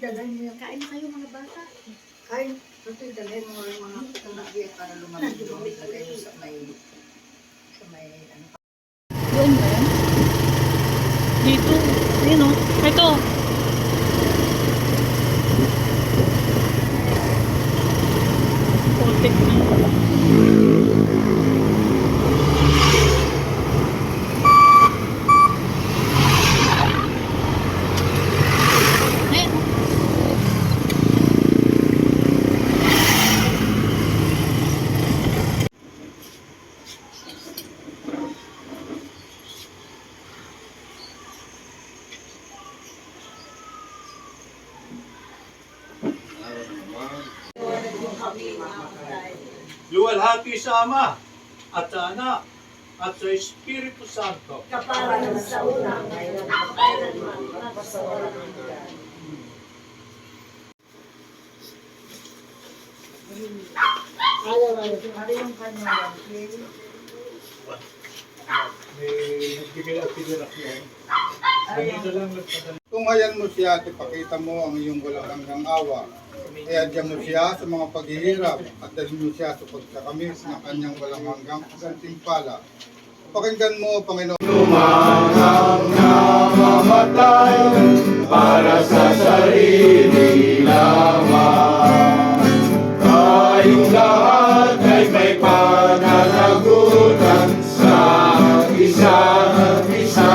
dalhin mo yan. Kain na kayo mga bata. Kain. Ito, dalhin mo rin mga pagkakagay para lumamig mo. Lagay mo sa may ano. Doon ba yan? Dito. Ayun o. Ito. Putik na. Luwalhati sa Ama, at sa Anak, at sa Espiritu Santo. Kaparan sa una, ngayon, kailanman, sa walang hanggan. Ano yung kanyang May nagbigay at pinirap yan. Ganito lang nagpadala. Tunghayan mo siya at ipakita mo ang iyong walang hanggang awa. Iadya mo siya sa mga paghihirap at dalhin mo siya sa pagkakamis ng kanyang walang hanggang gantimpala. Pakinggan mo, Panginoon. Tumangang namamatay para sa sarili lamang. Tayong lahat ay may pananagutan sa isa't isa.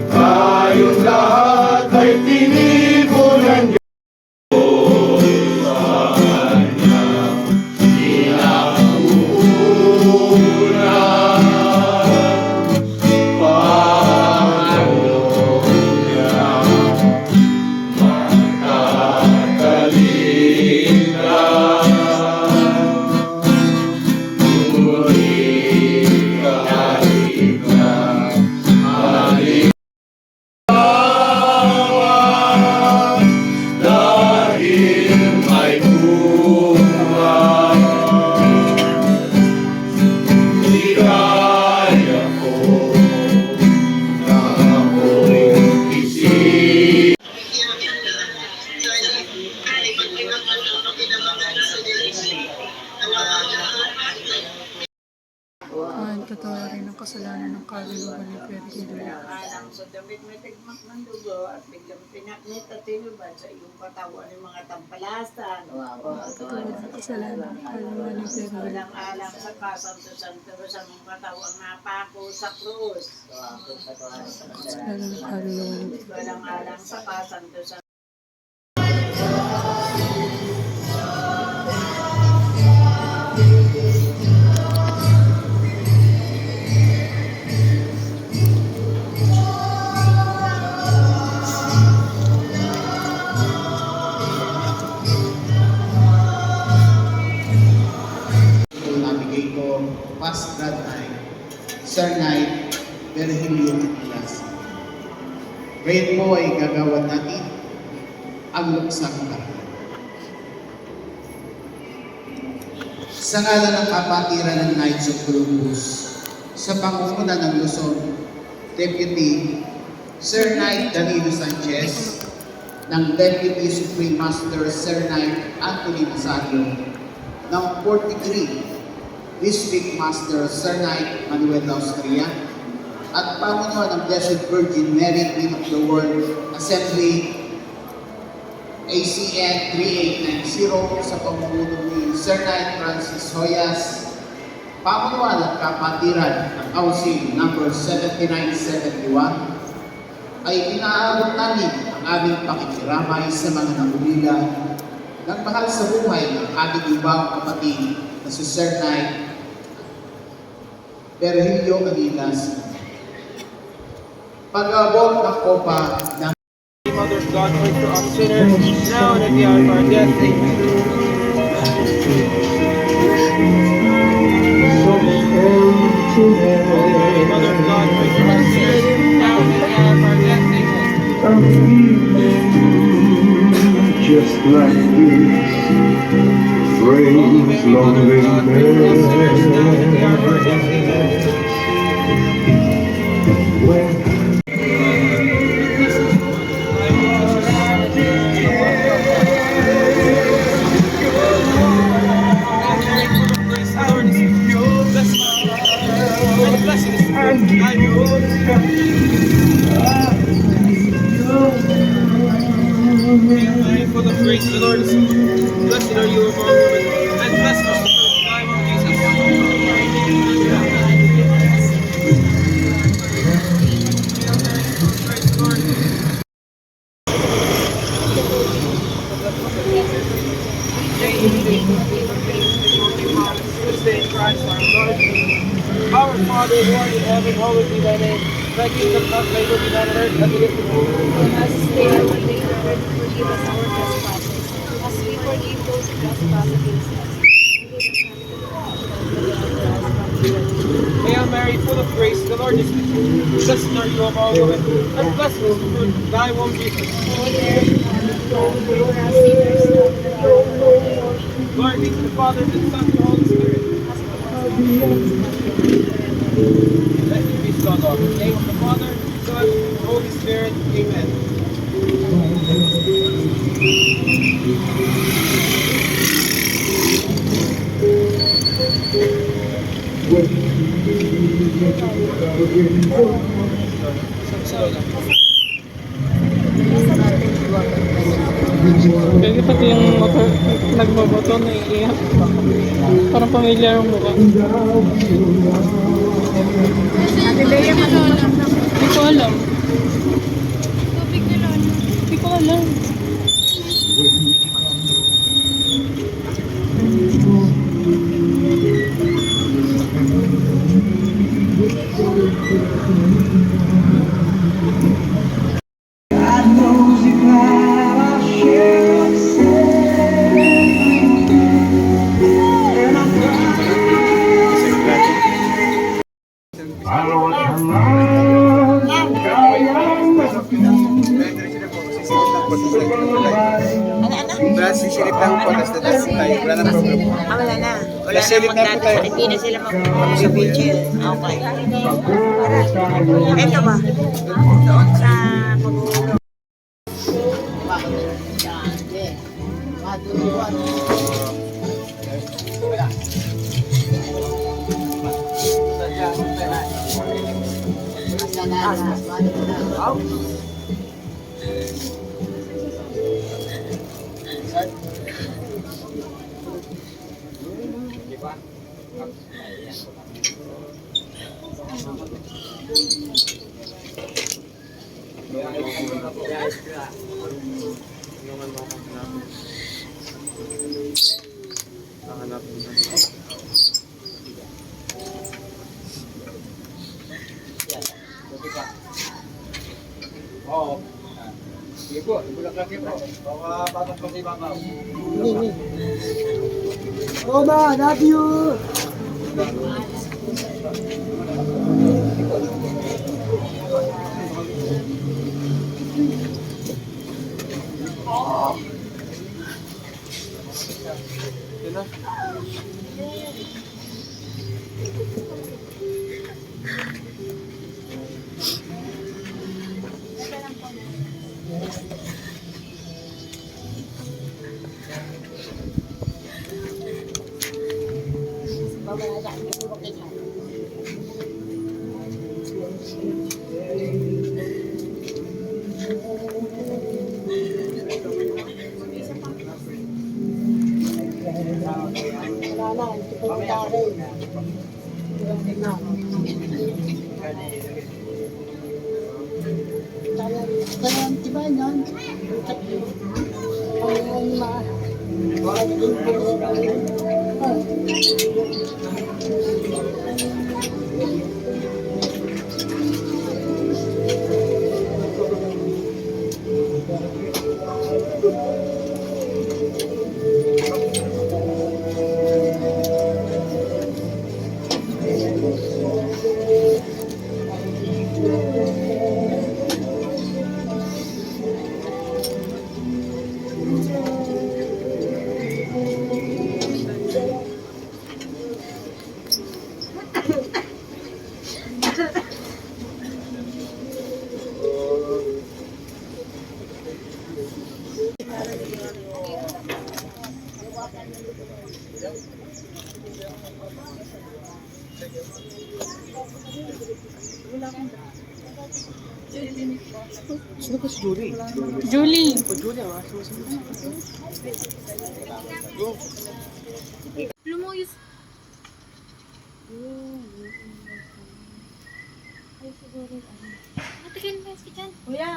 Tayong lahat ay tinipunan Katawarin ng kasalanan ng kaluluwa ni Pedro. alang sa damit may tigmak ng dugo at biglang pinaknit at tinuban sa iyong katawan ng mga tampalasan. Katawarin ng kasalanan ng kaluluwa ni Pedro. Alang-alang sa kasanto-santo sa mga katawang napako sa krus. Kasalanan ng kaluluwa ni Pedro. Alang-alang sa kasanto-santo. Nabigay ko past grad night, Sir Knight, Virgilio Atilas. Ngayon po ay gagawin natin ang luksang karga. Sa ngalan ng kapatiran ng Knights of Columbus, sa pangunguna ng Luzon, Deputy Sir Knight Danilo Sanchez, ng Deputy Supreme Master Sir Knight Anthony Masario, ng 43 District Master Sir Knight Manuel Austria, at pamunuan ng Blessed Virgin Mary Queen of the World Assembly ACN 3890 sa pamumuno ni Sir Knight Francis Hoyas, pamunuan at kapatiran ng Council number 7971, ay inaabot namin ang aming pakikiramay sa mga nangulila ng mahal sa buhay ng aming ibang kapatid na si Sir Knight Virgilio Atilas. Pag-abot ng kopa ng Mother of God, pray for us sinners, now and at the hour of our death. Amen. Holy Mother of God, pray for us sinners, now and at the hour of our death. Amen. just like this. Praise lonely man. are you among women, and blessed is the fruit of thy womb, this day Christ our Lord. Our Father who art in heaven, hallowed be thy name. Thy kingdom come, thy will be done on earth as it is in heaven. As stay our daily bread, forgive us our trespasses, as we forgive those who trespass against us. Hail Mary, full of grace, the Lord is with you. Blessed are you of all women, and blessed is the fruit of thy womb, Jesus. Glory be to the Father, and to the Son, and to the Holy Spirit. Let your peace go, Lord. In the name of the Father, the Son, and the Holy Spirit. Amen. Kasi pati yung nagbabato na iiyak. Parang pamilyar ang mukha. Hindi ko alam. Hindi ko alam. Wala na magdadasal. Hindi na sila magpupunta sa wheelchair. Okay. Ito ba? Doon sa pag-uulong. Oo. Sige po, ibulang kasi po. Baka patong pa sa ibabaw. Roma, love you! Sino ba si Julie? Julie. Julie, ah. Lumuyos. Ate, kan ba si Jan? Kuya.